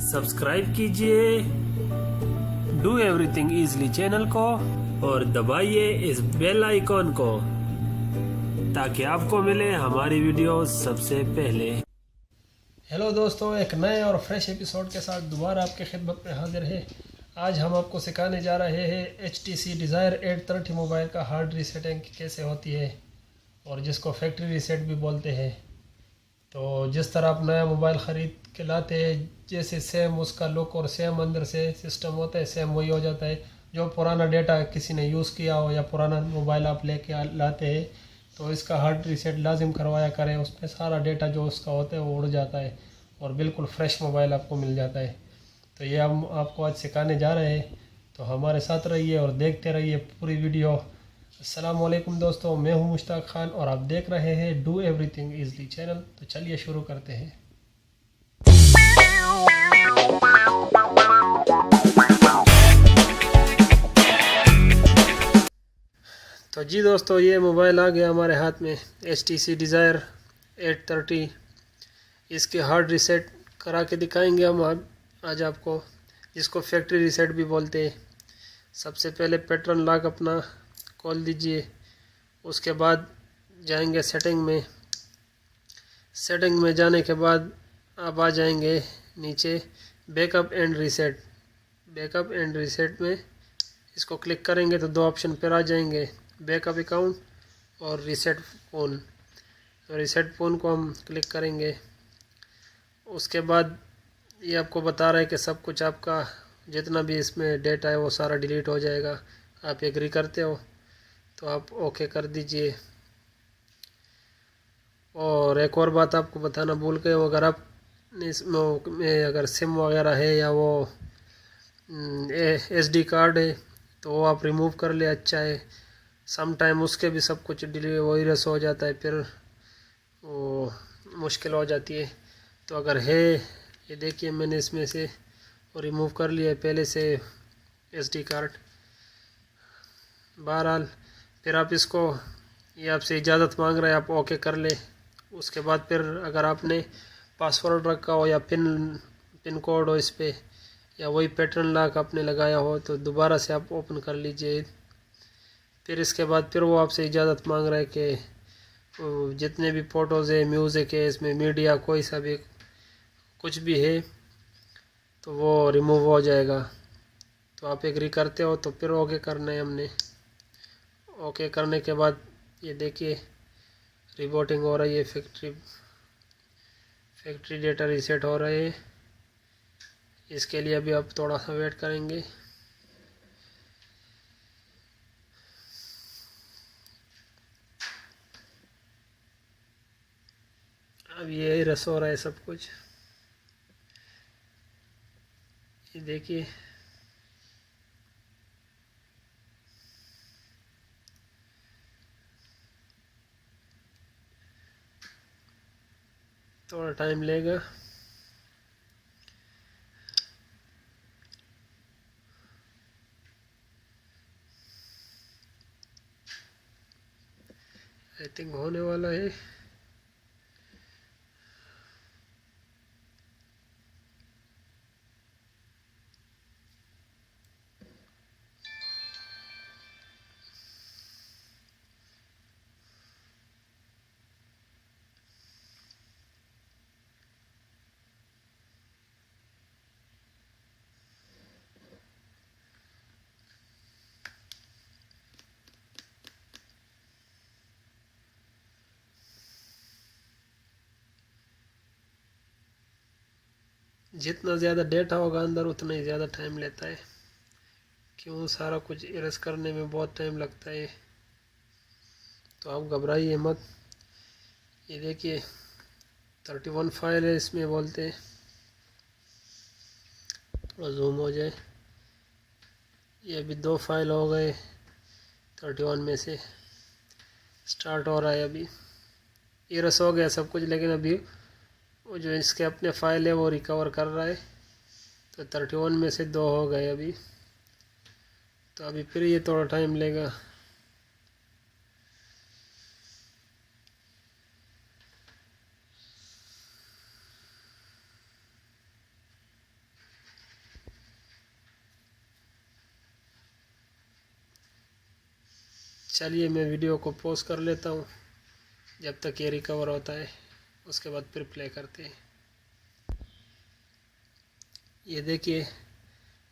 Subscribe कीजिए do everything easily channel को और दबाइए इस बेल आइकॉन को ताकि आपको मिले हमारी वीडियो सबसे पहले। हेलो दोस्तों, एक नए और फ्रेश एपिसोड के साथ दोबारा आपके खिदमत में हाजिर है। आज हम आपको सिखाने जा रहे हैं HTC Desire 830 मोबाइल का हार्ड रीसेटिंग कैसे होती है और जिसको फैक्ट्री रीसेट भी बोलते हैं। तो जिस तरह आप नया मोबाइल ख़रीद के लाते हैं, जैसे सेम उसका लुक और सेम अंदर से सिस्टम होता है, सेम वही हो जाता है। जो पुराना डेटा किसी ने यूज़ किया हो या पुराना मोबाइल आप लेके लाते हैं तो इसका हार्ड रीसेट लाजिम करवाया करें। उसमें सारा डेटा जो उसका होता है वो उड़ जाता है और बिल्कुल फ्रेश मोबाइल आपको मिल जाता है। तो ये हम आपको आज सिखाने जा रहे हैं, तो हमारे साथ रहिए और देखते रहिए पूरी वीडियो। अस्सलामुअलैकुम दोस्तों, मैं हूं मुश्ताक खान और आप देख रहे हैं डू एवरीथिंग इजली चैनल। तो चलिए शुरू करते हैं। तो जी दोस्तों, ये मोबाइल आ गया हमारे हाथ में, HTC Desire 830। इसके हार्ड रीसेट करा के दिखाएंगे हम आज आपको, जिसको फैक्ट्री रीसेट भी बोलते हैं। सबसे पहले पैटर्न लॉक अपना खोल दीजिए, उसके बाद जाएंगे सेटिंग में। सेटिंग में जाने के बाद आप आ जाएंगे नीचे backup and reset. Backup and reset में इसको क्लिक करेंगे तो दो ऑप्शन पर आ जाएंगे, बैकअप अकाउंट और रीसेट फ़ोन। तो रीसेट फ़ोन को हम क्लिक करेंगे। उसके बाद ये आपको बता रहा है कि सब कुछ आपका जितना भी इसमें डेटा है वो सारा डिलीट हो जाएगा। आप एग्री करते हो तो आप ओके कर दीजिए। और एक और बात आपको बताना भूल गए, अगर आप इसमें अगर सिम वगैरह है या वो SD कार्ड है तो वो आप रिमूव कर ले, अच्छा है। सम टाइम उसके भी सब कुछ डिलीट वायरस हो जाता है, फिर वो मुश्किल हो जाती है। तो अगर है, ये देखिए मैंने इसमें से रिमूव कर लिया है पहले से SD कार्ड। बहरहाल फिर आप इसको, ये आपसे इजाज़त मांग रहा है, आप ओके कर ले। उसके बाद फिर अगर आपने पासवर्ड रखा हो या पिन कोड हो इस पर, या वही पैटर्न लॉक आपने लगाया हो, तो दोबारा से आप ओपन कर लीजिए। फिर इसके बाद फिर वो आपसे इजाज़त मांग रहा है कि जितने भी फ़ोटोज़ है, म्यूज़िक है, इसमें मीडिया कोई सा भी कुछ भी है तो वो रिमूव हो जाएगा। तो आप एग्री करते हो तो फिर ओके करना है हमने। ओके करने के बाद ये देखिए रिबूटिंग हो रही है, फैक्ट्री डेटा रीसेट हो रहे हैं। इसके लिए अभी आप थोड़ा सा वेट करेंगे। अब ये रस हो रहा है सब कुछ, ये देखिए। थोड़ा टाइम लेगा। आई थिंक होने वाला है। जितना ज़्यादा डेटा होगा अंदर उतना ही ज़्यादा टाइम लेता है, क्यों सारा कुछ इरेज करने में बहुत टाइम लगता है। तो आप घबराइए मत। ये देखिए 31 फाइल है इसमें बोलते हैं। थोड़ा जूम हो जाए। ये अभी 2 फाइल हो गए 31 में से। स्टार्ट हो रहा है अभी, इरेज हो गया सब कुछ, लेकिन अभी वो जो इसके अपने फाइल है वो रिकवर कर रहा है। तो 31 में से 2 हो गए अभी। तो अभी फिर ये थोड़ा टाइम लेगा। चलिए मैं वीडियो को पॉज कर लेता हूँ जब तक ये रिकवर होता है, उसके बाद फिर प्ले करते हैं। ये देखिए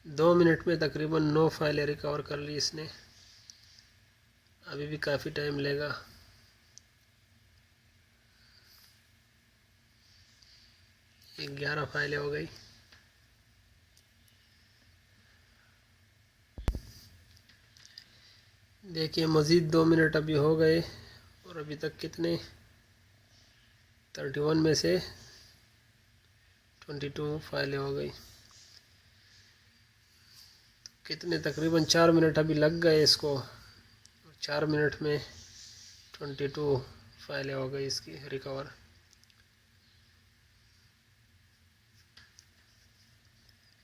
2 मिनट में तकरीबन 9 फाइलें रिकवर कर ली इसने। अभी भी काफ़ी टाइम लेगा। ये 11 फाइलें हो गई। देखिए मज़ीद 2 मिनट अभी हो गए और अभी तक कितने 31 में से 22 फाइलें हो गई। कितने तकरीबन 4 मिनट अभी लग गए इसको। 4 मिनट में 22 फाइलें हो गई इसकी रिकवर।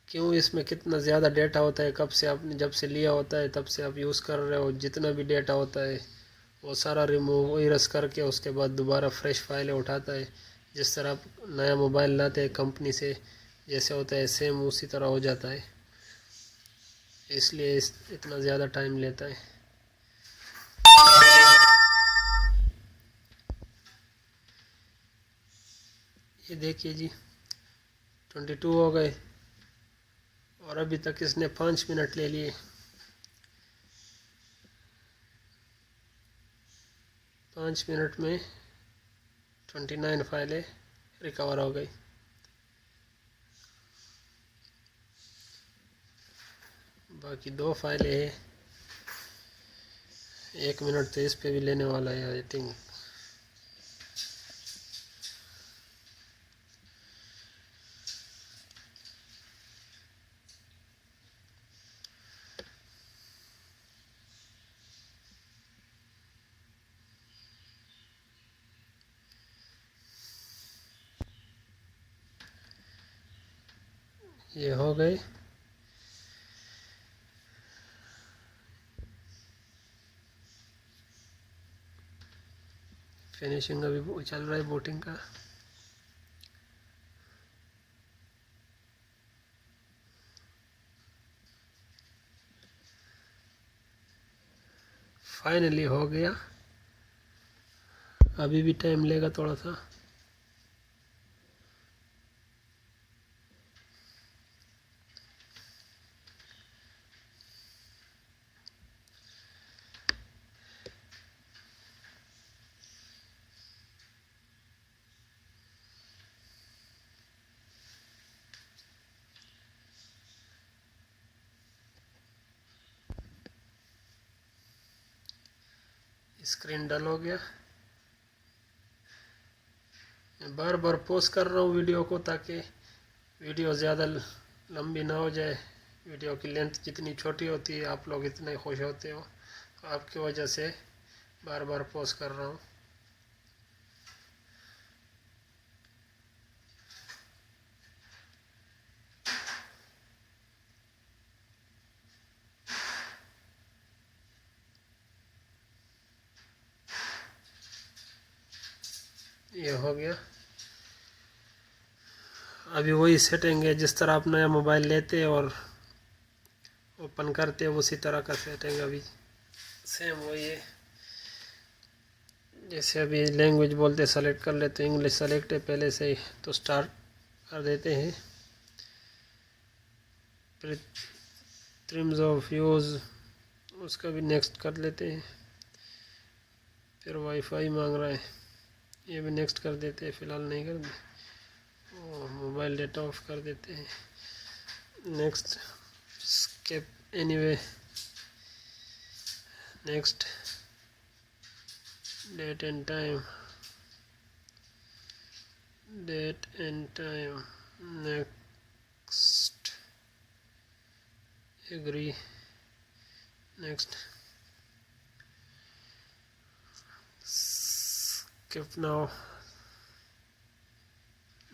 क्यों, इसमें कितना ज़्यादा डेटा होता है, कब से आपने जब से लिया होता है तब से आप यूज़ कर रहे हो, जितना भी डेटा होता है वो सारा रिमूव इरेज करके उसके बाद दोबारा फ्रेश फाइलें उठाता है। जिस तरह आप नया मोबाइल लाते हैं कंपनी से जैसे होता है सेम उसी तरह हो जाता है, इसलिए इतना ज़्यादा टाइम लेता है। ये देखिए जी 22 हो गए और अभी तक इसने 5 मिनट ले लिए। 5 मिनट में 29 फाइलें रिकवर हो गई। बाकी 2 फाइलें हैं। 1 मिनट तो इस पे भी लेने वाला है आई थिंक। ये हो गए। फिनिशिंग अभी चल रहा है बूटिंग का। फाइनली हो गया। अभी भी टाइम लेगा थोड़ा सा। स्क्रीन डल हो गया। मैं बार बार पॉज कर रहा हूँ वीडियो को ताकि वीडियो ज़्यादा लंबी ना हो जाए। वीडियो की लेंथ जितनी छोटी होती है आप लोग इतने खुश होते हो, आपकी वजह से बार बार पॉज कर रहा हूँ। ये हो गया। अभी वही सेटिंग है जिस तरह आप नया मोबाइल लेते हैं और ओपन करते हैं उसी तरह का सेटिंग अभी सेम वही है। जैसे अभी लैंग्वेज बोलते सेलेक्ट कर लेते हैं, इंग्लिश सेलेक्ट है पहले से ही तो स्टार्ट कर देते हैं। फिर ट्रिम्स ऑफ यूज़ उसका भी नेक्स्ट कर लेते हैं। फिर वाईफाई मांग रहा है, ये भी नेक्स्ट कर देते हैं, फ़िलहाल नहीं कर दे। मोबाइल डेटा ऑफ कर देते हैं, next. Skip anyway, next. Date and time, date and time, next. Agree, next. Skip now,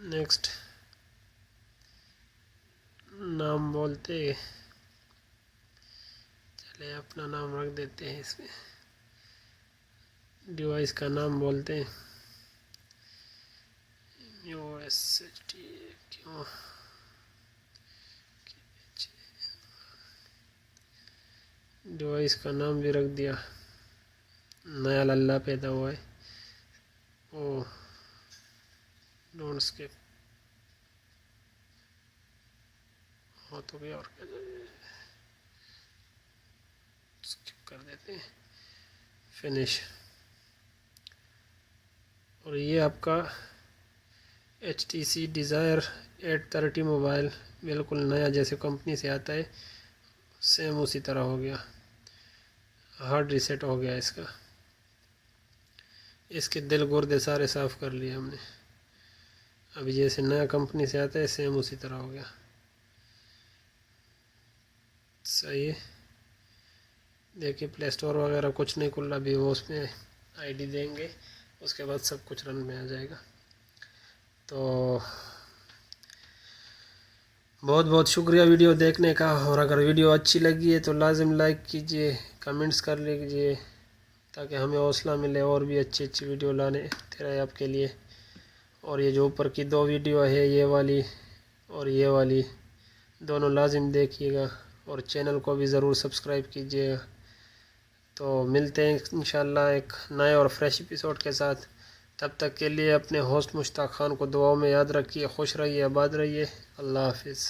next. नाम बोलते, चले अपना नाम रख देते हैं इसमें। डिवाइस का नाम बोलते हैं USSD क्यों डिवाइस का नाम भी रख दिया नया लल्ला पैदा हुआ है। ओ डोंट स्किप हो तो गया, और क्या स्किप कर देते हैं, फिनिश। और ये आपका HTC Desire 830 मोबाइल बिल्कुल नया जैसे कंपनी से आता है सेम उसी तरह हो गया, हार्ड रीसेट हो गया इसका। इसके दिल गुर्दे सारे साफ़ कर लिए हमने, अभी जैसे नया कंपनी से आता है सेम उसी तरह हो गया। सही है। देखिए प्ले स्टोर वगैरह कुछ नहीं खुल रहा अभी, वो उसमें ID देंगे उसके बाद सब कुछ रन में आ जाएगा। तो बहुत बहुत शुक्रिया वीडियो देखने का, और अगर वीडियो अच्छी लगी है तो लाजिम लाइक कीजिए, कमेंट्स कर लीजिए, ताकि हमें हौसला मिले और भी अच्छी अच्छी वीडियो लाने रहे आपके लिए। और ये जो ऊपर की 2 वीडियो है, ये वाली और ये वाली, दोनों लाजिम देखिएगा, और चैनल को भी ज़रूर सब्सक्राइब कीजिएगा। तो मिलते हैं इंशाल्लाह एक नए और फ्रेश एपिसोड के साथ। तब तक के लिए अपने होस्ट मुश्ताक खान को दुआओं में याद रखिए। खुश रहिए, आबाद रहिए। अल्लाह हाफिज़।